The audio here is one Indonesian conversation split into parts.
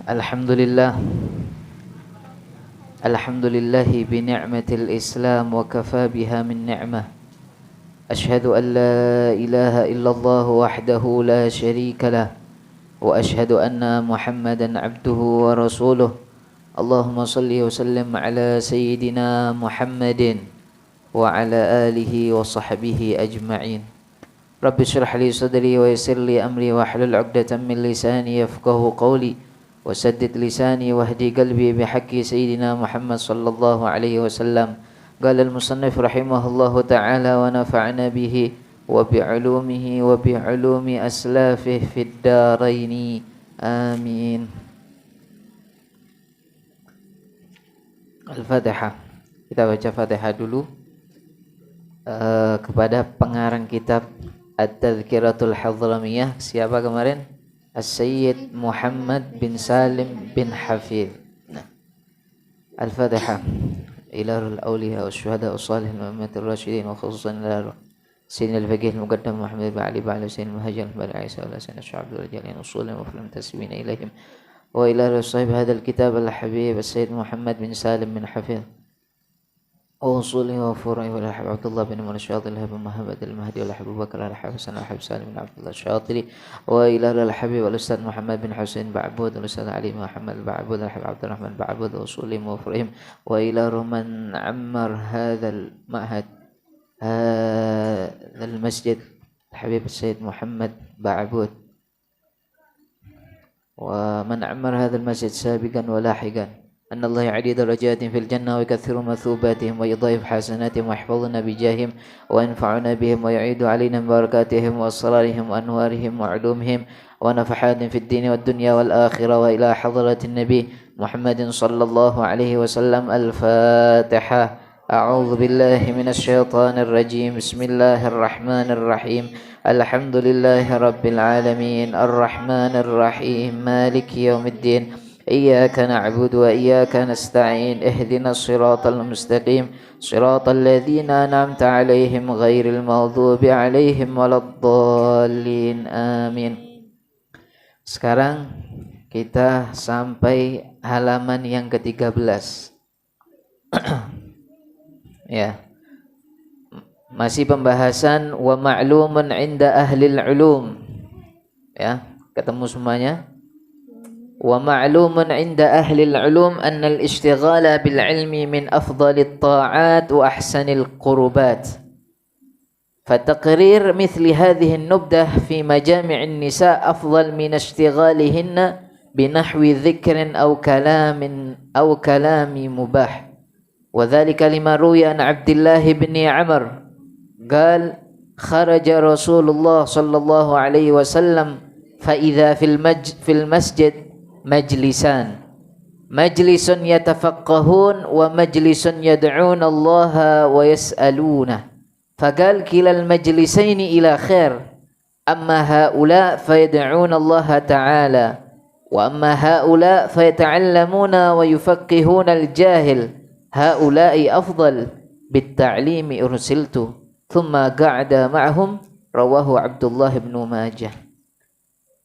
Alhamdulillah. Alhamdulillahi bi ni'matil Islam wa kafa biha min ni'mah. Ashhadu an la ilaha illallah wahdahu la syarika lah wa ashhadu anna Muhammadan abduhu wa rasuluh. Allahumma salli wa sallim ala sayyidina Muhammadin wa ala alihi wa sahbihi ajma'in. Rabbi shrah li sadri wa yassir li amri wa hlul 'uqdatam min lisani yafqahu qawli wa saddid lisani wahdi qalbi bihaqqi sayyidina Muhammad sallallahu alaihi wasallam. Qala al-musannif rahimahullahu ta'ala wa nafa'na bihi wa bi'ulumihi wa bi'ulumi aslafihi fid daraini. Amin. Al-Fatihah. Kita baca Fatihah dulu kepada pengarang kitab At-Tadhkiratul Hadramiyah. Siapa kemarin? As-Sayyid Muhammad bin Salim bin Hafidh. Nah. Al-Fatihah. Ilahul awliya wa syuhada wa salihin wa ummatir rasyidin wa khususan ila Sayyidina al-Faqih al-Muqaddam Muhammad bin Ali bin Sayyidina al-Muhajir bin Isa wa Sayyidina Syu'abdul Jalil usulin wa filam tasbina ilaihim wa ila sahib hadal kitab al-habib As-Sayyid Muhammad bin Salim bin Hafidh وصوله وفوره والحب عبد الله بن عمر الشاطري الحب محمد المهدي والحب بكر الحب حسن الحب سالم بن عبد الله الشاطري وإلى الحبيب والأستاذ محمد بن حسين بعبود والأستاذ علي محمد بعبود الحب عبد الرحمن بعبود وصولهم وفورهم وإلى من عمر هذا المعهد هذا المسجد الحبيب السيد محمد بعبود ومن عمر هذا المسجد سابقا ولاحقا أن الله يعلي درجاتهم في الجنة ويكثر مثوباتهم ويضاعف حسناتهم ويحفظنا بجاههم وينفعنا بهم ويعيد علينا من بركاتهم وأسرارهم وأنوارهم وعلومهم ونفحاتهم في الدين والدنيا والآخرة وإلى حضرة النبي محمد صلى الله عليه وسلم. الفاتحة. أعوذ بالله من الشيطان الرجيم. بسم الله الرحمن الرحيم. الحمد لله رب العالمين الرحمن الرحيم مالك يوم الدين إياك نعبد وإياك نستعين اهدنا الصراط المستقيم صراط الذين أنعمت عليهم غير المغضوب عليهم ولا الضالين. Amin. Sekarang kita sampai halaman yang ke-13. Ya. Masih pembahasan wa ma'lumun 'inda ahlil 'ulum. Ya, ketemu semuanya? ومعلوم عند أهل العلوم أن الاشتغال بالعلم من أفضل الطاعات وأحسن القربات فتقرير مثل هذه النبذة في مجامع النساء أفضل من اشتغالهن بنحو ذكر أو كلام مباح وذلك لما روي عن عبد الله بن عمر قال خرج رسول الله صلى الله عليه وسلم فإذا في المسجد مجلسان مجلس يتفقهون ومجلس يدعون الله ويسألونه فقال كلا المجلسين إلى خير أما هؤلاء فيدعون الله تعالى وأما هؤلاء فيتعلمون ويفقهون الجاهل هؤلاء أفضل بالتعليم أرسلت ثم قعد معهم رواه عبد الله بن ماجه.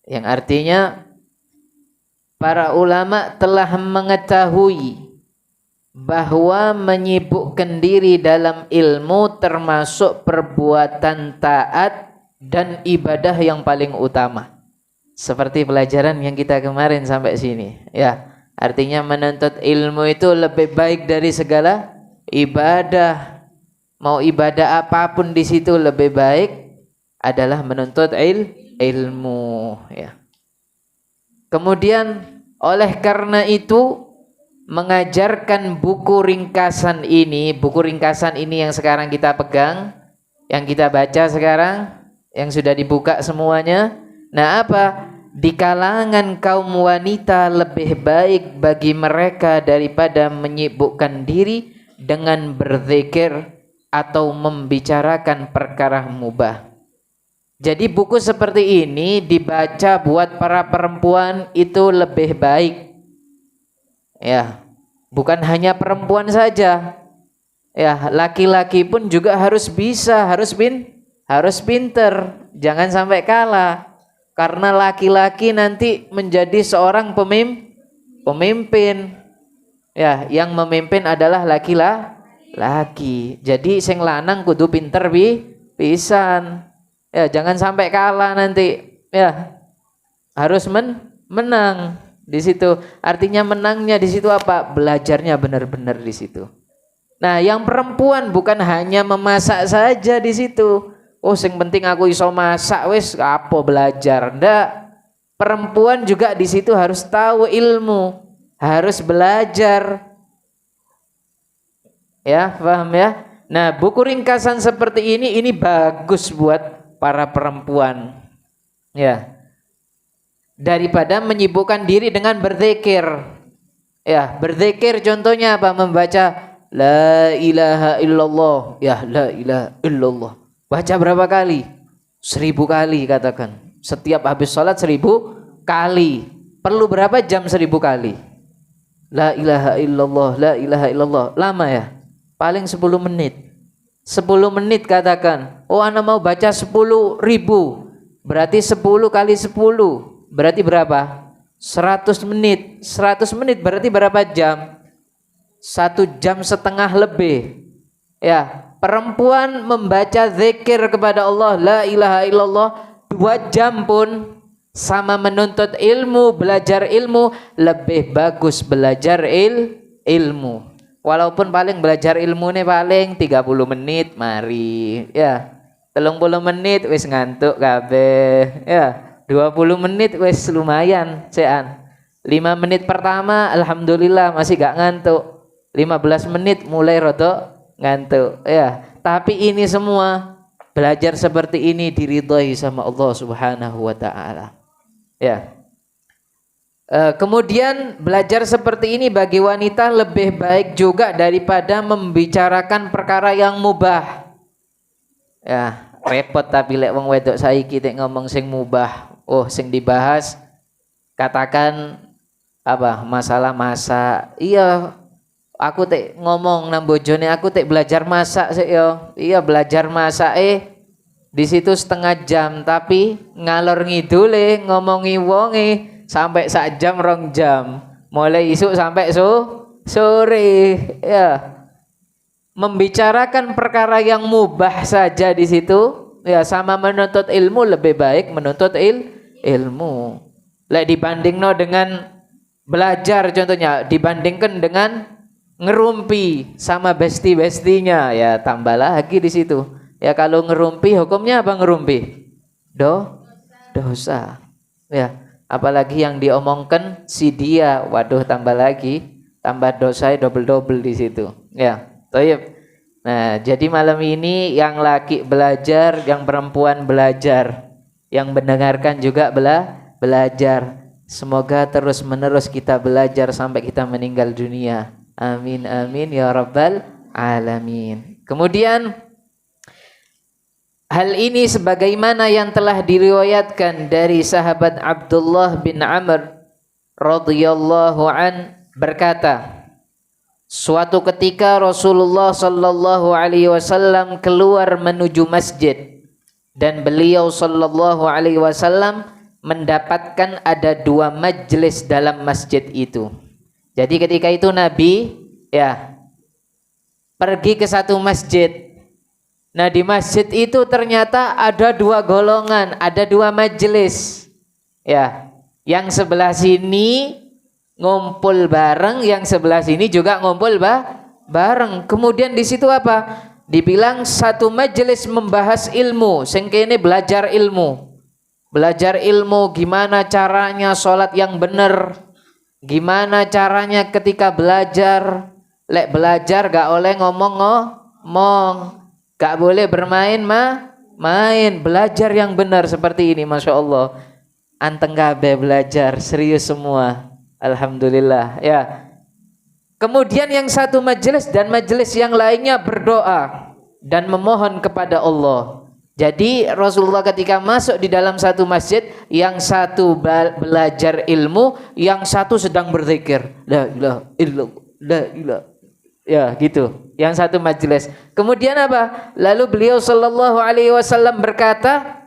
Yang artinya para ulama telah mengetahui bahwa menyibukkan diri dalam ilmu termasuk perbuatan taat dan ibadah yang paling utama. Seperti pelajaran yang kita kemarin sampai sini. Ya, artinya menuntut ilmu itu lebih baik dari segala ibadah. Mau ibadah apapun di situ lebih baik adalah menuntut ilmu. Ya. Kemudian oleh karena itu mengajarkan buku ringkasan ini yang sekarang kita pegang, yang kita baca sekarang, yang sudah dibuka semuanya. Nah, apa? Di kalangan kaum wanita lebih baik bagi mereka daripada menyibukkan diri dengan berzikir atau membicarakan perkara mubah. Jadi buku seperti ini dibaca buat para perempuan itu lebih baik. Ya, bukan hanya perempuan saja. Ya, laki-laki pun juga harus bisa, harus pinter. Jangan sampai kalah. Karena laki-laki nanti menjadi seorang pemimpin. Ya, yang memimpin adalah laki-laki. Jadi sing lanang kudu pinter pisan. Ya, jangan sampai kalah nanti. Ya, harus menang di situ. Artinya menangnya di situ apa? Belajarnya benar-benar di situ. Nah, yang perempuan bukan hanya memasak saja di situ. Oh, sing penting aku iso masak wis apa belajar. Ndak. Perempuan juga di situ harus tahu ilmu, harus belajar. Ya, paham ya? Nah, buku ringkasan seperti ini bagus buat para perempuan. Ya. Daripada menyibukkan diri dengan berzikir. Ya, berzikir contohnya apa? Membaca La ilaha illallah. Ya, la ilaha illallah. Baca berapa kali? 1000 kali katakan. Setiap habis sholat 1000 kali. Perlu berapa jam 1000 kali? La ilaha illallah, la ilaha illallah. Lama ya? Paling 10 menit. 10 menit katakan. Oh, ana mau baca 10.000. Berarti 10 kali 10. Berarti berapa? 100 menit. 100 menit berarti berapa jam? 1,5 jam lebih. Ya, perempuan membaca zikir kepada Allah la ilaha illallah 2 jam pun sama menuntut ilmu, belajar ilmu, lebih bagus belajar ilmu. Walaupun paling belajar ilmu nih paling 30 menit mari. Ya, 30 menit wis ngantuk kabeh. Ya, 20 menit wis lumayan sean. 5 menit pertama alhamdulillah masih gak ngantuk. 15 menit mulai rodok ngantuk. Ya, tapi ini semua belajar seperti ini diridhoi sama Allah Subhanahu wa taala. Ya. Kemudian belajar seperti ini bagi wanita lebih baik juga daripada membicarakan perkara yang mubah. Ya, repot tapi lek wong wedok saiki tek ngomong sing mubah. Oh, sing dibahas katakan apa? Masalah masak. Iya, aku tek ngomong nang bojone aku tek belajar masak sih yo. Iya, belajar masak di situ 1/2 jam tapi ngalor ngidule ngomongi wonge sampai 1 jam 2 jam. Mulai isuk sampai sore. Ya. Membicarakan perkara yang mubah saja di situ ya sama menuntut ilmu lebih baik menuntut ilmu. Lek dibandingno dengan belajar contohnya dibandingkan dengan ngerumpi sama besti-bestinya ya tambah lagi di situ. Ya kalau ngerumpi hukumnya apa ngerumpi? Dosa. Ya, apalagi yang diomongkan si dia, waduh tambah lagi, tambah dosa double-double di situ. Ya, toyib. Nah, jadi malam ini yang laki belajar, yang perempuan belajar, yang mendengarkan juga belajar. Semoga terus-menerus kita belajar sampai kita meninggal dunia. Amin amin ya rabbal alamin. Kemudian hal ini sebagaimana yang telah diriwayatkan dari sahabat Abdullah bin Amr radhiyallahu an berkata, suatu ketika Rasulullah sallallahu alaihi wasallam keluar menuju masjid dan beliau sallallahu alaihi wasallam mendapatkan ada 2 majelis dalam masjid itu. Jadi ketika itu Nabi ya pergi ke satu masjid. Nah, di masjid itu ternyata ada 2 golongan, ada 2 majelis. Ya, yang sebelah sini ngumpul bareng, yang sebelah sini juga ngumpul bareng. Kemudian di situ apa? Dibilang satu majelis membahas ilmu, sing kene belajar ilmu. Belajar ilmu gimana caranya sholat yang benar. Gimana caranya ketika belajar? Lek belajar gak oleh ngomong, gak boleh bermain main. Belajar yang benar seperti ini, masya Allah. Anteng kabeh belajar serius semua, alhamdulillah. Ya. Kemudian yang satu majelis dan majelis yang lainnya berdoa dan memohon kepada Allah. Jadi Rasulullah ketika masuk di dalam satu masjid, yang satu belajar ilmu, yang satu sedang berzikir. La ilaha illallah, la ilaha. Ya, gitu. Yang satu majelis. Kemudian apa? Lalu beliau sallallahu alaihi wasallam berkata,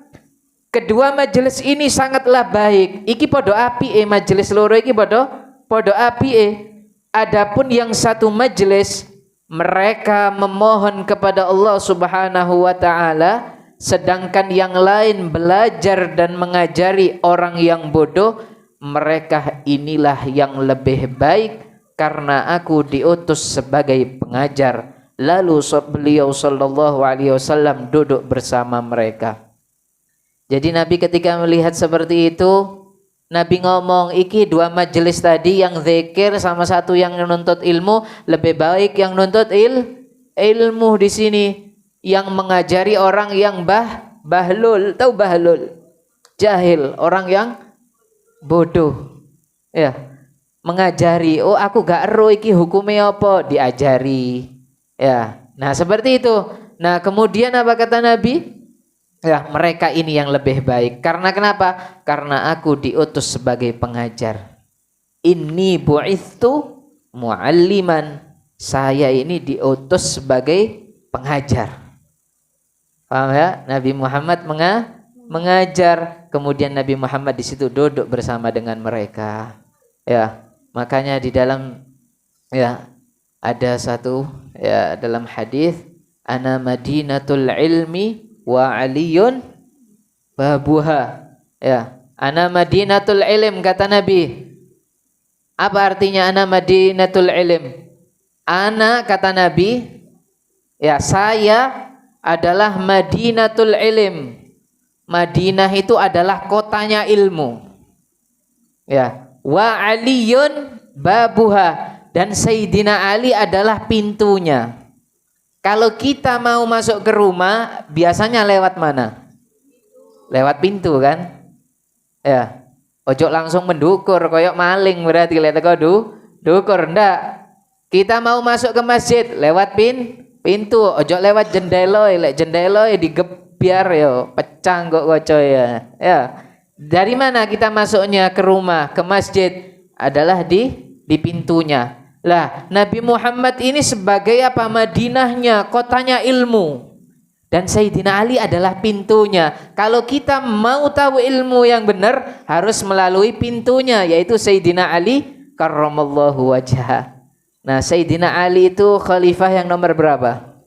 kedua majelis ini sangatlah baik. Iki podo api majelis loro iki podo podo apike. Adapun yang satu majelis mereka memohon kepada Allah Subhanahu wa taala, sedangkan yang lain belajar dan mengajari orang yang bodoh, mereka inilah yang lebih baik karena aku diutus sebagai pengajar. Lalu beliau sallallahu alaihi wasallam duduk bersama mereka. Jadi Nabi ketika melihat seperti itu, Nabi ngomong, iki dua majelis tadi yang zikir sama satu yang nuntut ilmu, lebih baik yang nuntut ilmu di sini, yang mengajari orang yang bahlul, tahu bahlul? Jahil, orang yang bodoh. Ya, mengajari, oh aku gak ero iki hukumnya apa, diajari. Ya. Nah, seperti itu. Nah, kemudian apa kata Nabi? Ya, mereka ini yang lebih baik. Karena kenapa? Karena aku diutus sebagai pengajar. Inni bu'ithu mu'alliman. Saya ini diutus sebagai pengajar. Paham ya? Nabi Muhammad mengajar. Kemudian Nabi Muhammad di situ duduk bersama dengan mereka. Ya, makanya di dalam ya ada satu ya dalam hadis, ana madinatul ilmi wa aliyun babuha. Ya, ana madinatul ilm kata Nabi. Apa artinya ana madinatul ilm? Ana kata Nabi, ya saya adalah madinatul ilm. Madinah itu adalah kotanya ilmu. Ya, wa aliyun babuha, dan Sayyidina Ali adalah pintunya. Kalau kita mau masuk ke rumah, biasanya lewat mana? Lewat pintu kan? Ya. Ojo langsung mendukur, koyok maling berarti lihat kau dukur ndak. Kita mau masuk ke masjid, lewat pintu, ojo lewat jendela, lek jendela digebyar yo, pecah kok kocoy ya. Ya. Dari mana kita masuknya ke rumah, ke masjid? Adalah di pintunya. Lah, Nabi Muhammad ini sebagai apa? Madinahnya, kotanya ilmu. Dan Sayyidina Ali adalah pintunya. Kalau kita mau tahu ilmu yang benar, harus melalui pintunya, yaitu Sayyidina Ali karramallahu wajhah. Nah, Sayyidina Ali itu khalifah yang nomor berapa?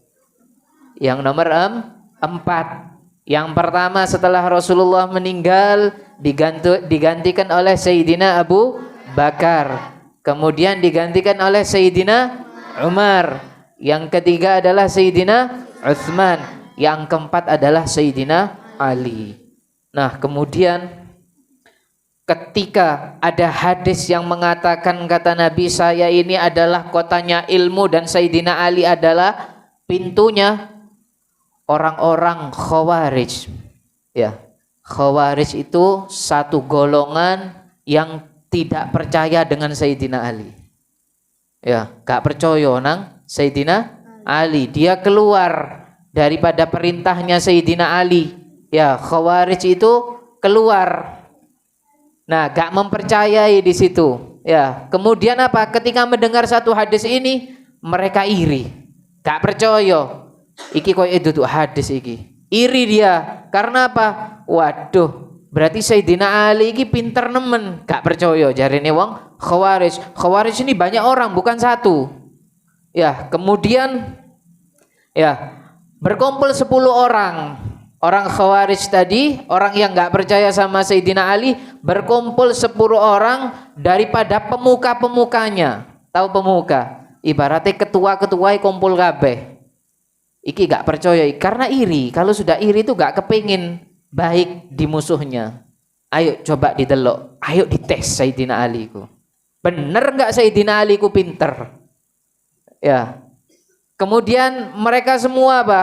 Yang nomor 4. Yang pertama setelah Rasulullah meninggal, digantikan oleh Sayyidina Abu Bakar. Kemudian digantikan oleh Sayyidina Umar. Yang ketiga adalah Sayyidina Utsman. Yang keempat adalah Sayyidina Ali. Nah, kemudian ketika ada hadis yang mengatakan kata Nabi, saya ini adalah kotanya ilmu dan Sayyidina Ali adalah pintunya, orang-orang Khawarij. Ya, Khawarij itu satu golongan yang tidak percaya dengan Sayyidina Ali. Ya, gak percaya nang Sayyidina Ali. Dia keluar daripada perintahnya Sayyidina Ali. Ya, Khawarij itu keluar. Nah, gak mempercayai di situ. Ya, kemudian apa? Ketika mendengar satu hadis ini, mereka iri. Gak percaya. Iki koyo itu hadis iki. Iri dia. Karena apa? Waduh, berarti Sayyidina Ali ini pinter nemen. Gak percaya jarine wong Khawarij. Khawarij ini banyak orang, bukan satu. Ya, kemudian ya berkumpul 10 orang. Orang Khawarij tadi, orang yang gak percaya sama Sayyidina Ali, berkumpul 10 orang daripada pemuka-pemukanya. Tahu pemuka? Ibaratnya ketua-ketua kumpul kabeh. Iki gak percaya karena iri. Kalau sudah iri itu gak kepingin baik di musuhnya. Ayo coba didelok, ayo dites Sayyidina Ali ku. Bener nggak Sayyidina Ali ku pinter? Ya. Kemudian mereka semua apa?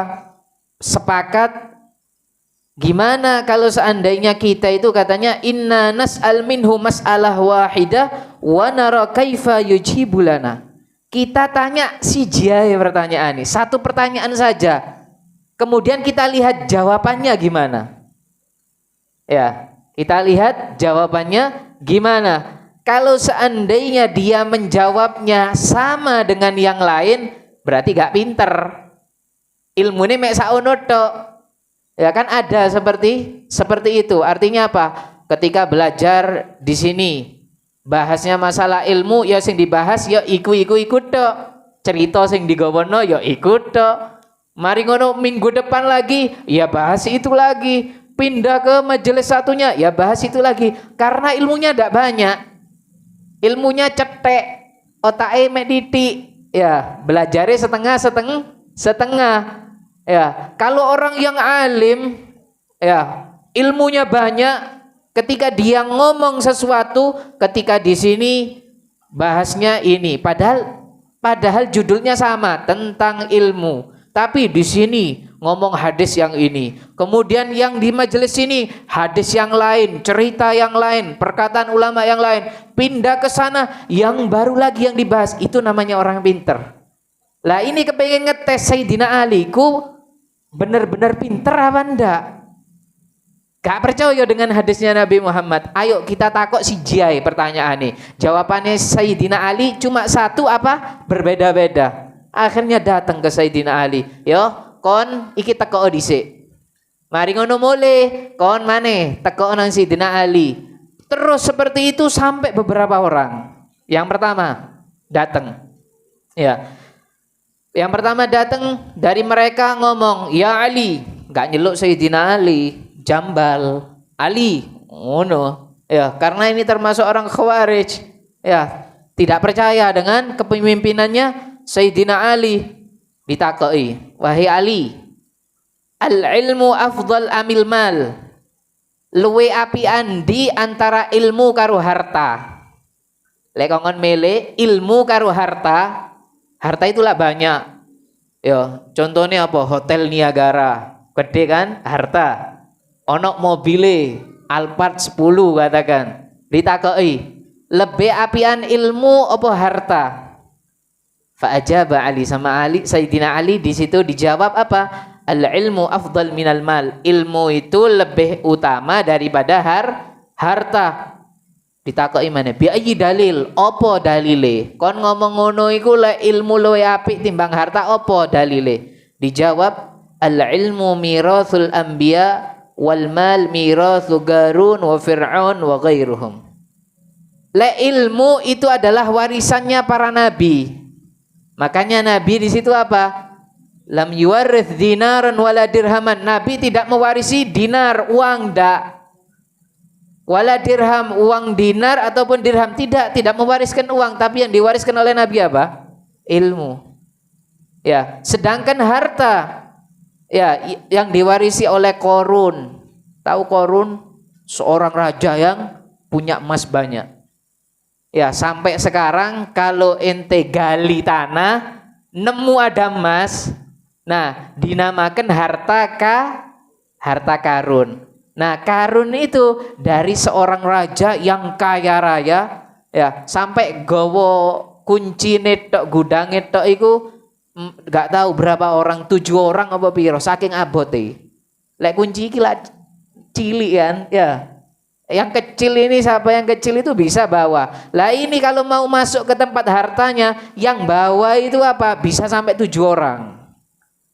Sepakat. Gimana kalau seandainya kita itu katanya inna nas'al minhu mas'alah wahidah wa nara kaifa yujibu lana. Kita tanya si Jaya pertanyaan ini, satu pertanyaan saja. Kemudian kita lihat jawabannya gimana? Ya, kita lihat jawabannya gimana. Kalau seandainya dia menjawabnya sama dengan yang lain, berarti gak pinter. Ilmunya mek saono tok. Ya kan ada seperti itu. Artinya apa? Ketika belajar di sini, Bahasnya masalah ilmu ya sing dibahas ya iku tok. Cerita sing digawono ya ikut tok. Mari ngono minggu depan lagi ya bahas itu lagi. Pindah ke majelis satunya ya bahas itu lagi. Karena ilmunya ndak banyak. Ilmunya cetek, otaknya mek titik. Ya, belajarnya setengah. Ya, kalau orang yang alim ya, ilmunya banyak, ketika dia ngomong sesuatu, ketika di sini bahasnya ini, padahal judulnya sama tentang ilmu, tapi di sini ngomong hadis yang ini, kemudian yang di majelis ini hadis yang lain, cerita yang lain, perkataan ulama yang lain, pindah ke sana yang baru lagi yang dibahas. Itu namanya orang pinter. Lah ini kepengen ngetes Sayyidina Ali ku bener-bener pinter apa ndak? Gak percaya dengan hadisnya Nabi Muhammad. Ayo kita takut si Jai pertanyaan nih. Jawabannya Sayyidina Ali cuma satu apa? Berbeda-beda. Akhirnya datang ke Sayyidina Ali. Yo, kon iki teko dhisik. Mari ngono mulai, kon maneh teko nang Sayyidina Ali. Terus seperti itu sampai beberapa orang. Yang pertama datang. Ya. Yang pertama datang dari mereka ngomong, "Ya Ali." Enggak nyeluk Sayyidina Ali, jambal Ali. Ngono. Ya, karena ini termasuk orang Khawarij. Ya, tidak percaya dengan kepemimpinannya Sayyidina Ali. Ditakoi, "Wahai Ali, al-ilmu afdal amil mal?" Luwe apian di antara ilmu karo harta. Lek kongon mele ilmu karo harta, harta itulah banyak. Ya, contohnya apa? Hotel Niagara, gede kan? Harta. Onok mobile Alphard 10 katakan. Ditakoi, lebih apian ilmu apa harta? Fa'ajaba Ali, sama Ali, Sayyidina Ali di situ dijawab apa? Al-ilmu afdal minal mal. Ilmu itu lebih utama daripada harta. Ditakoki mana? Bi ayyi dalil? Apa dalile? Kon ngomong ngono iku lek ilmu luwih apik timbang harta, apa dalile? Dijawab, al-ilmu mirasul anbiya wal mal miratsu Qarun wa Fir'aun wa ghairuhum. Lek ilmu itu adalah warisannya para nabi. Makanya nabi di situ apa? Lam yuwarith dinaran wala dirhaman. Nabi tidak mewarisi dinar, uang dak. Wala dirham, uang dinar ataupun dirham, tidak mewariskan uang, tapi yang diwariskan oleh Nabi apa? Ilmu. Ya, sedangkan harta ya yang diwarisi oleh Qarun. Tahu Qarun? Seorang raja yang punya emas banyak. Ya, sampai sekarang kalau ente gali tanah nemu ada emas, nah dinamakan harta karun. Nah, karun itu dari seorang raja yang kaya raya, ya, sampai gowo kunci netok gudang netok iku nggak tahu berapa orang, 7 orang apa piro, saking abote. Lek kunci iki lah cilik kan, ya. Yang kecil ini, siapa yang kecil itu bisa bawa. Lah ini kalau mau masuk ke tempat hartanya, yang bawa itu apa? Bisa sampai 7 orang.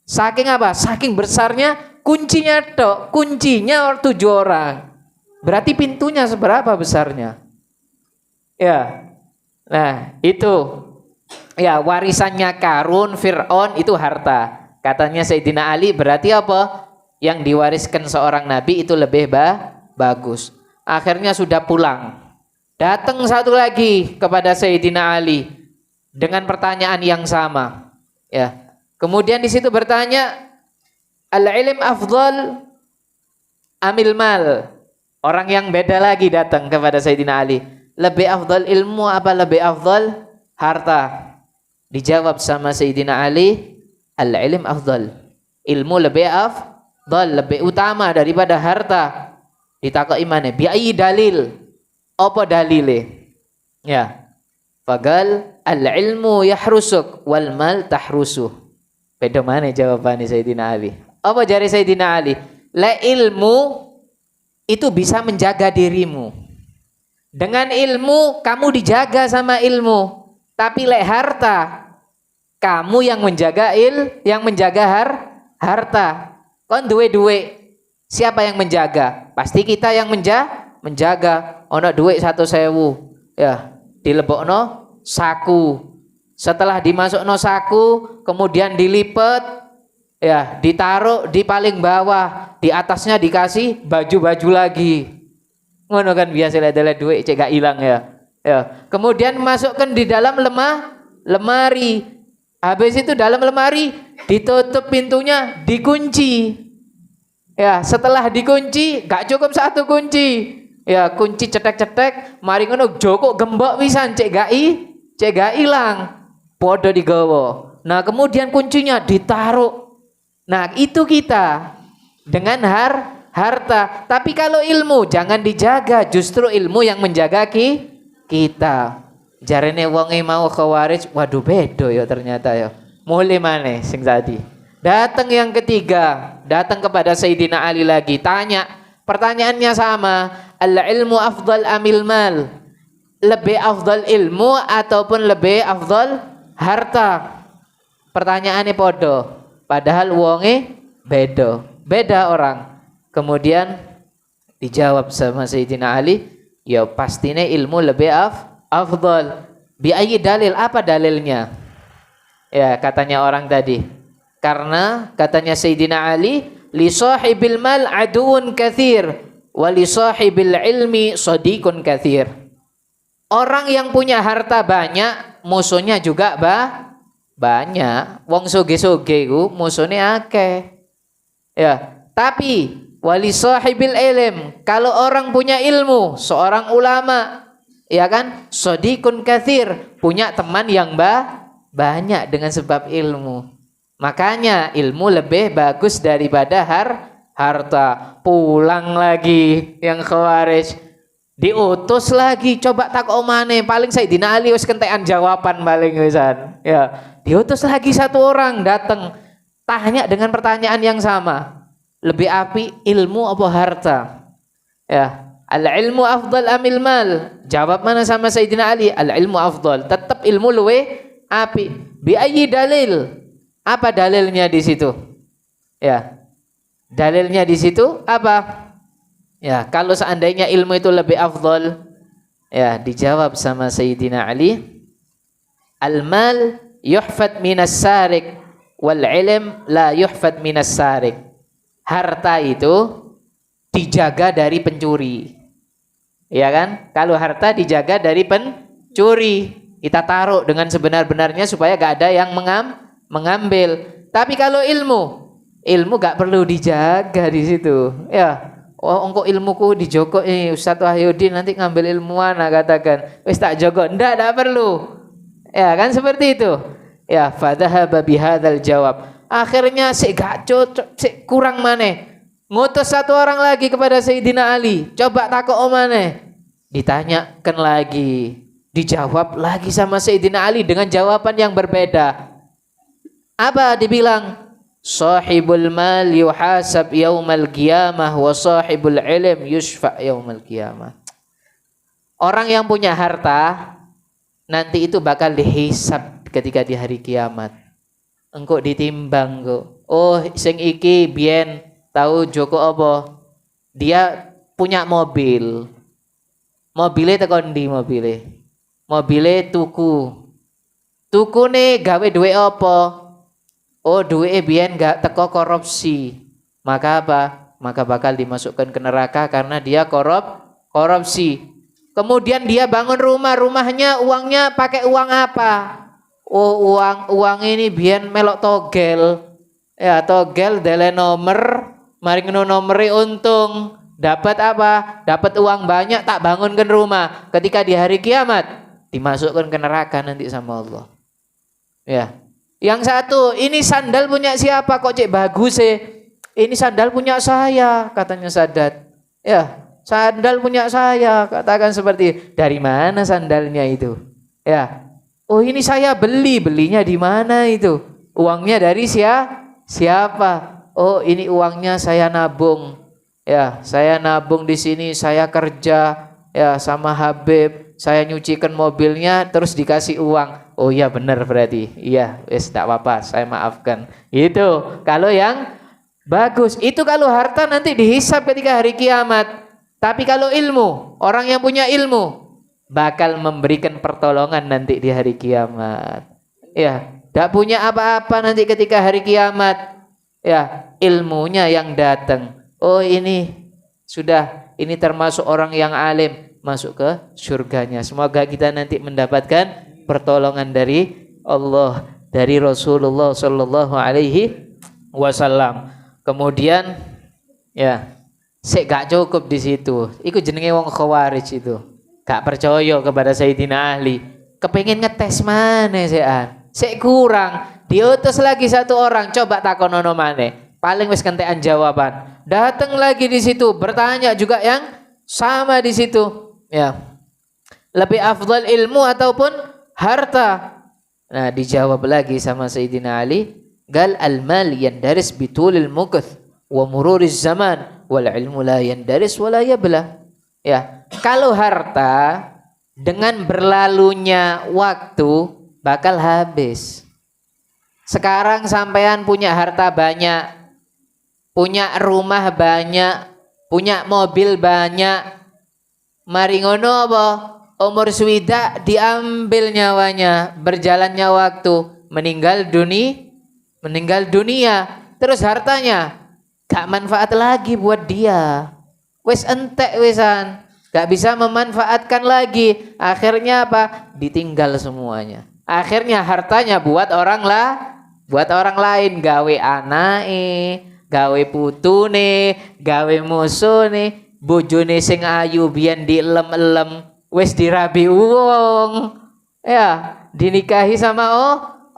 Saking apa? Saking besarnya kuncinya tok, kuncinya 7 orang. Berarti pintunya seberapa besarnya? Ya. Nah, itu. Ya, warisannya Qarun, Fir'aun itu harta. Katanya Sayyidina Ali, berarti apa? Yang diwariskan seorang nabi itu lebih bagus. Akhirnya sudah pulang. Datang satu lagi kepada Sayyidina Ali dengan pertanyaan yang sama. Ya. Kemudian di situ bertanya, al-ilm afdal amil mal. Orang yang beda lagi datang kepada Sayyidina Ali. Lebih afdal ilmu apa lebih afdal harta? Dijawab sama Sayyidina Ali, al-ilm afdal. Ilmu lebih afdal, lebih utama daripada harta. Ditakok imane, bi ayyi dalil? Apa dalile? Ya. Fagal al-ilmu yahrusuk wal mal tahrusuh. Beda mana jawabannya Sayyidina Ali? Apa jari Sayyidina Ali? La ilmu itu bisa menjaga dirimu. Dengan ilmu kamu dijaga sama ilmu. Tapi le harta kamu yang menjaga harta. Kon duwe. Siapa yang menjaga? Pasti kita yang menjaga. Ono duit 1.000. Ya, dilebokno saku. Setelah dimasukno saku, kemudian dilipat, ya, ditaruh di paling bawah, di atasnya dikasih baju-baju lagi. Ngono kan biasa lihat duit cek gak hilang ya. Ya, kemudian masukkan di dalam lemari. Habis itu dalam lemari ditutup pintunya, dikunci. Ya, setelah dikunci, gak cukup satu kunci. Ya, kunci cetek-cetek, mari ngono joko gembok pisan cek gak hilang. Podo digawa. Nah, kemudian kuncinya ditaruh. Nah, itu kita dengan harta. Tapi kalau ilmu jangan dijaga, justru ilmu yang menjaga kita. Jarene wonge mau khawarij, waduh bedo ya ternyata ya. Mulai maneh sing tadi. Datang yang ketiga, datang kepada Sayyidina Ali lagi, tanya, pertanyaannya sama, al-ilmu afdal amil mal? Lebih afdal ilmu ataupun lebih afdal harta? Pertanyaannya podo, padahal wonge beda orang. Kemudian dijawab sama Sayyidina Ali, ya pastinya ilmu lebih afdal. Bi ayyi dalil? Apa dalilnya? Ya, katanya orang tadi, karena katanya Sayyidina Ali, li sahibil mal aduun kathir wa li sahibil ilmi sadiqun kathir. Orang yang punya harta banyak, musuhnya juga banyak. Wong soge-soge ku musuhnya akeh. Ya, tapi wali sahibil ilm, kalau orang punya ilmu, seorang ulama, ya kan, sadiqun kathir, punya teman yang banyak dengan sebab ilmu. Makanya ilmu lebih bagus daripada harta. Pulang lagi yang khawarij, diutus lagi, coba tak omane, paling Sayyidina Ali wis kentekan jawaban paling wisan. Ya, diutus lagi satu orang datang, tanya dengan pertanyaan yang sama. Lebih api ilmu apa harta? Ya, al-ilmu afdal amil mal? Jawab mana sama Sayyidina Ali? Al-ilmu afdal. Tetap ilmu luwe api. Bi ayyi dalil? Apa dalilnya di situ? Ya. Dalilnya di situ apa? Ya, kalau seandainya ilmu itu lebih afdal, ya, dijawab sama Sayyidina Ali, al-mal yuhfad minas sarik wal ilm la yuhfad minas sarik. Harta itu dijaga dari pencuri. Ya kan? Kalau harta dijaga dari pencuri, kita taruh dengan sebenar-benarnya supaya gak ada yang mengambil. Tapi kalau ilmu gak perlu dijaga di situ. Ya, oh engko ilmuku dijogo Ustaz Wahyudin nanti ngambil ilmu mana katakan. Wis tak jogo. Ndak perlu. Ya kan seperti itu. Ya, fadhahaba bihadzal jawab. Akhirnya gak cocok, kurang maneh. Ngutus satu orang lagi kepada Sayyidina Ali. Coba takok maneh. Ditanyakan lagi. Dijawab lagi sama Sayyidina Ali dengan jawaban yang berbeda. Apa dibilang? Sahibul mal yuhasab yaumal qiyamah wa sahibul ilm yushfa yaumal qiyamah. Orang yang punya harta nanti itu bakal dihisab ketika di hari kiamat. Engkau ditimbang kok. Oh, sing iki biyen tahu Joko apa? Dia punya mobil. Mobilnya tekan di mobilnya. Mobilnya tuku. Tukune gawe duwe apa? Oh, duwe biyen gak teko korupsi. Maka apa? Maka bakal dimasukkan ke neraka karena dia korupsi. Kemudian dia bangun rumahnya uangnya pakai uang apa? Oh, uang ini biyen melok togel. Ya, togel dele nomor, mari ngono nomere untung. Dapat apa? Dapat uang banyak, tak bangunkan rumah. Ketika di hari kiamat dimasukkan ke neraka nanti sama Allah. Ya. Yang satu, ini sandal punya siapa kok cek bagus sih? Ini sandal punya saya, katanya Sadat. Ya, sandal punya saya, katakan seperti, dari mana sandalnya itu? Ya. Oh, ini saya belinya di mana itu? Uangnya dari siapa? Oh, ini uangnya saya nabung. Ya, saya nabung di sini, saya kerja ya sama Habib, saya nyucikan mobilnya terus dikasih uang. Oh iya benar berarti. Iya, wes enggak apa-apa, saya maafkan. Itu kalau yang bagus. Itu kalau harta nanti dihisab ketika hari kiamat. Tapi kalau ilmu, orang yang punya ilmu, bakal memberikan pertolongan nanti di hari kiamat. Ya, tidak punya apa-apa nanti ketika hari kiamat. Ya, ilmunya yang datang. Oh ini sudah, ini termasuk orang yang alim, masuk ke surganya. Semoga kita nanti mendapatkan pertolongan dari Allah, dari Rasulullah Sallallahu Alaihi Wasallam. Kemudian ya, sik gak cukup di situ. Iku jenenge wong khawarij itu. Gak percaya kepada Sayyidina Ali. Kepengen ngetes mana sean. Sik kurang. Diutus lagi satu orang, coba takonono maneh. Paling wis kentekan jawaban. Datang lagi di situ, bertanya juga yang sama di situ. Ya. Lebih afdal ilmu ataupun harta? Nah, dijawab lagi sama Sayyidina Ali, gal al-mal yandaris bitulil mukath wa mururiz zaman wal ilmu la yandaris wa la yabla. Ya, kalau harta dengan berlalunya waktu bakal habis. Sekarang sampean punya harta banyak, punya rumah banyak, punya mobil banyak. Mari ngono apa? Umur swida diambil nyawanya, berjalannya waktu, meninggal dunia, terus hartanya gak manfaat lagi buat dia. Wes entek wesan, gak bisa memanfaatkan lagi. Akhirnya apa? Ditinggal semuanya. Akhirnya hartanya buat orang lain, gawe anake, gawe putune, gawe musune, bojone sing ayu biyen dielem-elem wis dirabi wong. Ya, dinikahi sama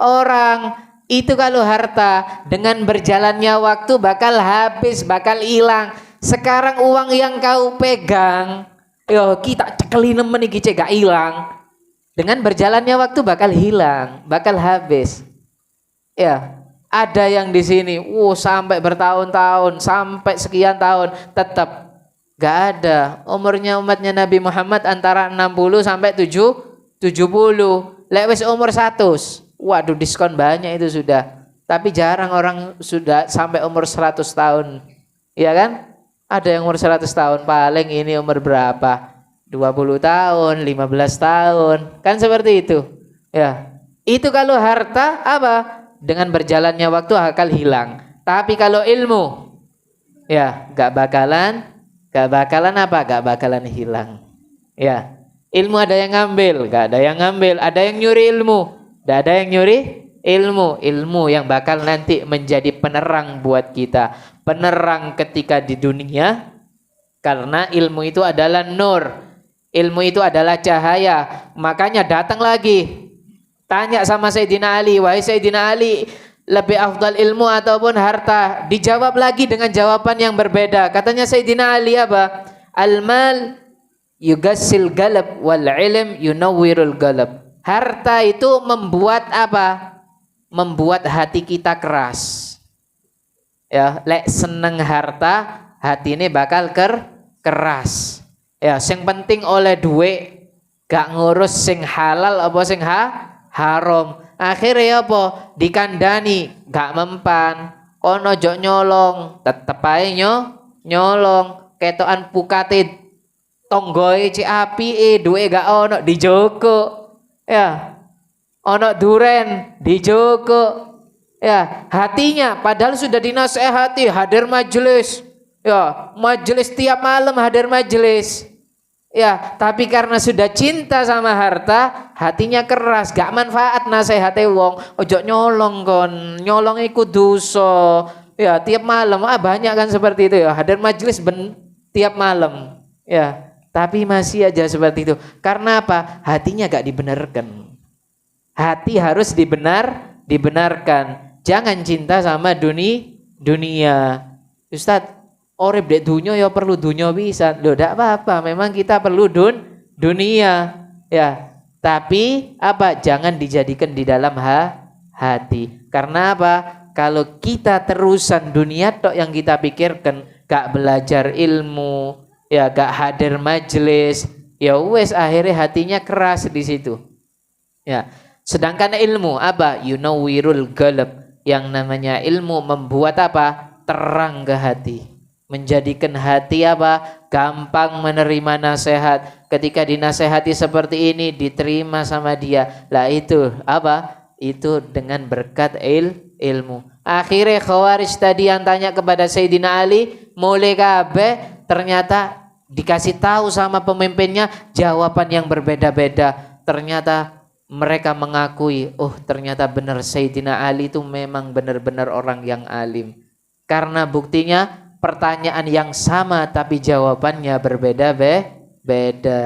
orang. Itu kalau harta dengan berjalannya waktu bakal habis, bakal hilang. Sekarang uang yang kau pegang, yo kita cekelin nemen iki cek gak hilang. Dengan berjalannya waktu bakal hilang, bakal habis. Ya, ada yang di sini, sampai bertahun-tahun, sampai sekian tahun tetap gak ada. Umurnya umatnya Nabi Muhammad antara 60 sampai 70. Lek wis umur 100. Waduh, diskon banyak itu sudah. Tapi jarang orang sudah sampai umur 100 tahun. Iya kan? Ada yang umur 100 tahun, paling ini umur berapa? 20 tahun, 15 tahun. Kan seperti itu. Ya. Itu kalau harta apa? Dengan berjalannya waktu akan hilang. Tapi kalau ilmu, ya gak bakalan apa? Gak bakalan hilang. Ya. Ilmu ada yang ngambil, gak ada yang ngambil. Ada yang nyuri ilmu, gak ada yang nyuri ilmu yang bakal nanti menjadi penerang buat kita, penerang ketika di dunia. Karena ilmu itu adalah nur, ilmu itu adalah cahaya. Makanya datang lagi tanya sama Sayyidina Ali, wahai Sayyidina Ali, lebih afdal ilmu ataupun harta? Dijawab lagi dengan jawaban yang berbeda. Katanya Sayyidina Ali apa? Al-mal yugassil galab wal ilm yunawwirul galab. Harta itu membuat apa? Membuat hati kita keras. Ya, lek seneng harta, hati ini bakal keras. Ya, sing penting oleh duit, gak ngurus sing halal apa sing haram. Akhirnya apa? Dikandani, gak mempan. Ono jok nyolong, tetep ae nyolong. Ketokan pukate tonggoe ci api, duit gak ono dijogo. Ya, ono duren dijogo. Ya, hatinya padahal sudah dinasehati, hadir majelis. Ya, majelis tiap malam hadir majelis. Ya, tapi karena sudah cinta sama harta, hatinya keras, gak manfaat nasehate wong. Ojo nyolong kon, nyolong iku dosa. Ya, tiap malam banyak kan seperti itu ya, hadir majelis tiap malam. Ya, tapi masih aja seperti itu. Karena apa? Hatinya gak dibenarkan. Hati harus dibenarkan. Jangan cinta sama dunia. Ustadz, orep dek dunia ya perlu dunia bisa. Loh, enggak apa-apa. Memang kita perlu dunia. Ya. Tapi apa? Jangan dijadikan di dalam hati. Karena apa? Kalau kita terusan dunia tok yang kita pikirkan, gak belajar ilmu, ya gak hadir majelis, ya wes akhirnya hatinya keras di situ. Ya. Sedangkan ilmu apa? Yunawwirul galab. Yang namanya ilmu membuat apa? Terang ke hati. Menjadikan hati apa? gampang menerima nasihat. Ketika dinasehati seperti ini diterima sama dia. Lah itu apa? Itu dengan berkat ilmu. Akhirnya Khawarij tadi yang tanya kepada Sayyidina Ali, mulai kabeh ternyata dikasih tahu sama pemimpinnya jawaban yang berbeda-beda. Ternyata mereka mengakui, oh ternyata benar Sayyidina Ali itu memang benar-benar orang yang alim. Karena buktinya pertanyaan yang sama tapi jawabannya berbeda-beda.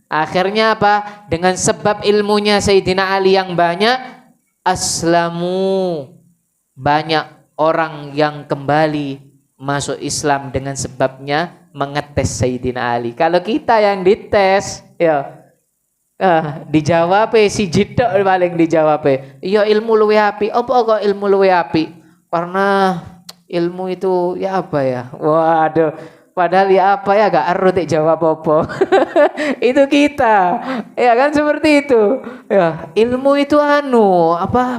Akhirnya apa? Dengan sebab ilmunya Sayyidina Ali yang banyak, aslamu, banyak orang yang kembali masuk Islam dengan sebabnya mengetes Sayyidina Ali. Kalau kita yang dites, ya dijawab si jidok paling dijawab. Iya ilmu luwe api. Apa kok ilmu luwe api? Karena ilmu itu ya apa ya? Waduh, padahal ya apa ya gak arut jawab apa. Itu kita. Ya kan seperti itu. Ya, ilmu itu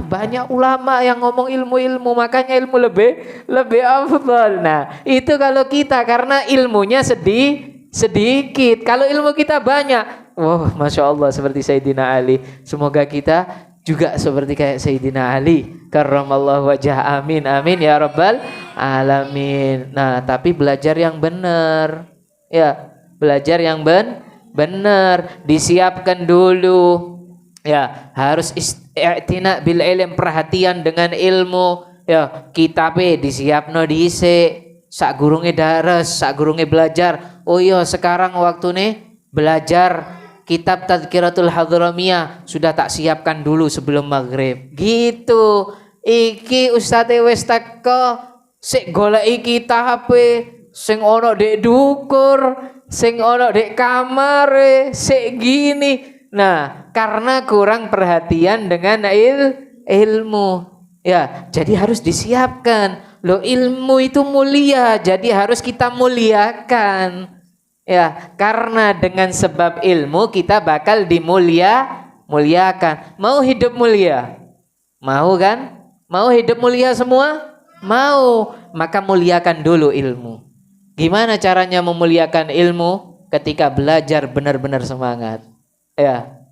banyak ulama yang ngomong ilmu-ilmu, makanya ilmu lebih afdal. Nah, itu kalau kita karena ilmunya sedikit. Kalau ilmu kita banyak, wah, Masya Allah seperti Sayyidina Ali. Semoga kita juga seperti kayak Sayyidina Ali karramallahu wajah. Amin amin ya rabbal alamin. Nah, tapi belajar yang benar. Ya, belajar yang benar, disiapkan dulu. Ya, harus i'tina bil ilm, perhatian dengan ilmu. Ya, kitabe disiapno dhisik. Sak gurunge dares, sak gurunge belajar. Oh iya, sekarang waktu nih belajar kitab Tadhkiratul Hadramiyah sudah tak siapkan dulu sebelum maghrib. Gitu. Iki ustadz wis teko, sik goleki kitab sing ono dek dukur, sing ono dek kamar, sik gini. Nah, karena kurang perhatian dengan ilmu. Ya, jadi harus disiapkan. Loh, ilmu itu mulia, jadi harus kita muliakan. Ya, karena dengan sebab ilmu kita bakal muliakan. Mau hidup mulia? Mau kan? Mau hidup mulia semua? Mau. Maka muliakan dulu ilmu. Gimana caranya memuliakan ilmu? Ketika belajar benar-benar semangat. Ya.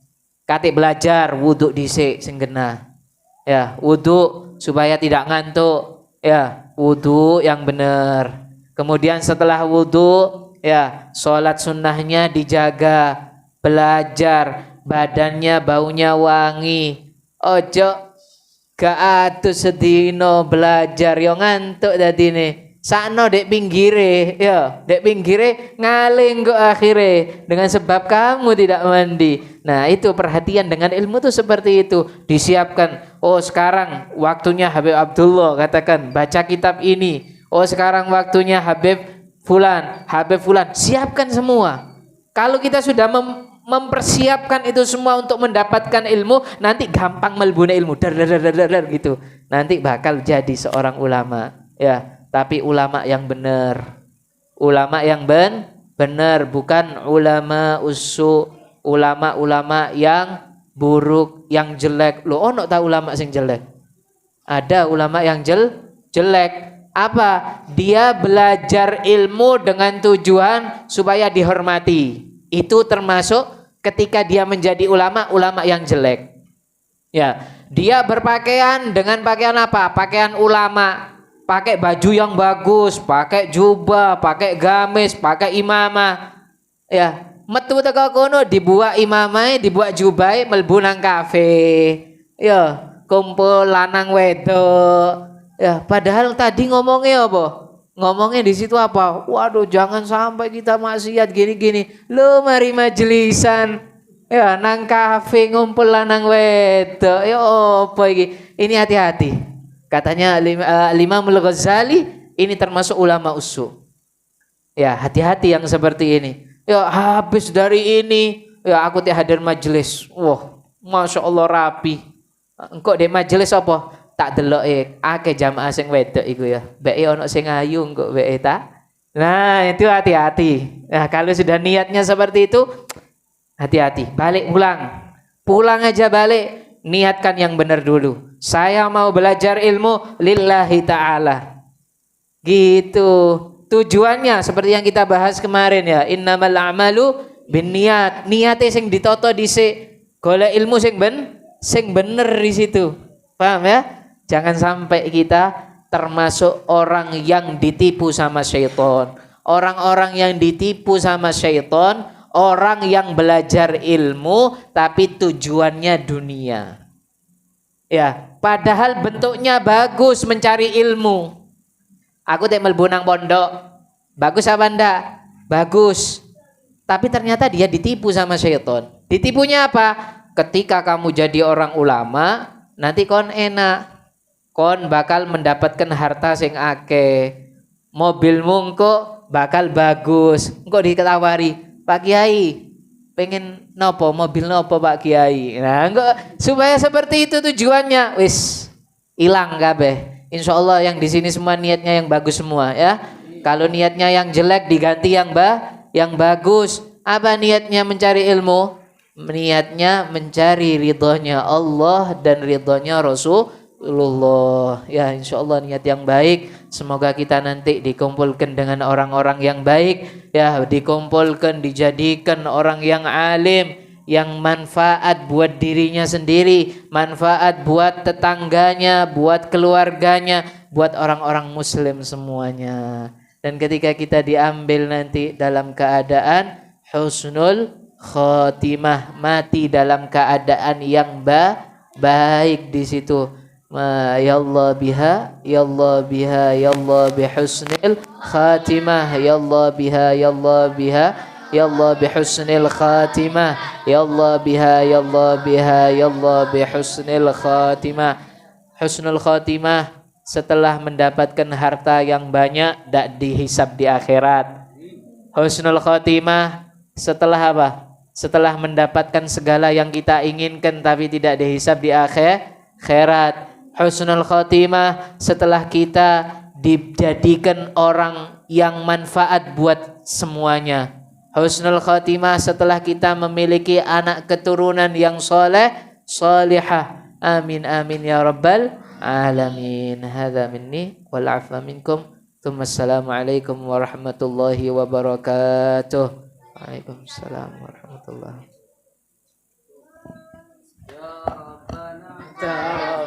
Katik belajar wudhu dhisik sing genah. Ya, wudhu supaya tidak ngantuk. Ya, wudhu yang benar. Kemudian setelah wudhu, ya, sholat sunnahnya dijaga. Belajar, badannya baunya wangi. Ojo gak atus sedino belajar yo ngantuk dadine. Sakno dek pinggire, ya, dek pinggire ngaling kok akhire dengan sebab kamu tidak mandi. Nah, itu perhatian dengan ilmu tuh seperti itu, disiapkan. Oh, sekarang waktunya Habib Abdullah katakan baca kitab ini. Oh, sekarang waktunya Habib Fulan, siapkan semua. Kalau kita sudah mempersiapkan itu semua untuk mendapatkan ilmu, nanti gampang melbuna ilmu, dar gitu. Nanti bakal jadi seorang ulama, ya. Tapi ulama yang benar. Ulama yang benar, bukan ulama usu, ulama-ulama yang buruk, yang jelek. Loh, ono tak ulama sing jelek? Ada ulama yang jelek. Apa? Dia belajar ilmu dengan tujuan supaya dihormati. Itu termasuk ketika dia menjadi ulama yang jelek. Ya, dia berpakaian dengan pakaian apa? Pakaian ulama. Pakai baju yang bagus, pakai jubah, pakai gamis, pakai imamah. Ya, metu teko kono dibuat imamah, dibuat jubah, mlebu nang kafe. Ya, kumpul lanang wedok. Ya, padahal tadi ngomongnya apa? Ngomongnya di situ apa? Waduh, jangan sampai kita maksiat gini-gini. Lo mari majelisan. Ya, nang kafe ngumpul lanang wedok. Ya apa iki? Ini hati-hati. Katanya Imam Al-Ghazali ini termasuk ulama usu. Ya, hati-hati yang seperti ini. Ya, habis dari ini, ya aku hadir majelis. Wah, Masya Allah rapi. Engkau di majelis apa? Tak delok akeh jamaah sing wedok iku ya. Mbek ono sing ayu engko mbek ta. Nah, itu hati-hati. Nah, kalau sudah niatnya seperti itu, hati-hati. Balik pulang. Pulang aja balik. Niatkan yang benar dulu. Saya mau belajar ilmu lillahi ta'ala. Gitu. tujuannya seperti yang kita bahas kemarin ya, innamal a'malu binniyat. Niate sing ditoto dhisik, golek ilmu sing bener di situ. Paham ya? Jangan sampai kita termasuk orang yang ditipu sama syaitan. Orang-orang yang ditipu sama syaitan, orang yang belajar ilmu tapi tujuannya dunia. Ya, padahal bentuknya bagus mencari ilmu. Aku tak mlebu nang pondok. Bagus apa ndak? Bagus. Tapi ternyata dia ditipu sama syaitan. Ditipunya apa? Ketika kamu jadi orang ulama, nanti kon enak. Kon bakal mendapatkan harta sing akeh. Mobilmu engko bakal bagus. Engko ditawari, "Pak Kiai, pengen nopo, mobil nopo Pak Kiai?" Nah, enggak, supaya seperti itu tujuannya. Wis hilang kabeh. Insya Allah yang di sini semua niatnya yang bagus semua ya. Kalau niatnya yang jelek diganti yang bagus. Apa niatnya mencari ilmu? Niatnya mencari ridhonya Allah dan ridhonya Rasulullah. Ya, insya Allah niat yang baik. Semoga kita nanti dikumpulkan dengan orang-orang yang baik. Ya, dikumpulkan, dijadikan orang yang alim, yang manfaat buat dirinya sendiri, manfaat buat tetangganya, buat keluarganya, buat orang-orang muslim semuanya. Dan ketika kita diambil nanti dalam keadaan husnul khotimah, mati dalam keadaan yang baik di situ. Ya Allah biha, ya Allah biha, ya Allah bihusnil khatimah, ya Allah biha, ya Allah biha, ya Allah bihusnil khatimah, ya Allah biha, ya Allah biha, ya Allah bihusnil khatimah. Husnul khatimah setelah mendapatkan harta yang banyak tak dihisab di akhirat. Husnul khatimah setelah apa? Setelah mendapatkan segala yang kita inginkan tapi tidak dihisab di akhirat. Husnul khatimah setelah kita dijadikan orang yang manfaat buat semuanya. Husnul khatimah setelah kita memiliki anak keturunan yang soleh, solihah. Amin amin ya rabbal alamin. Hadza minni wal afwa minkum. Assalamualaikum warahmatullahi wabarakatuh. Waalaikumsalam warahmatullahi wabarakatuh.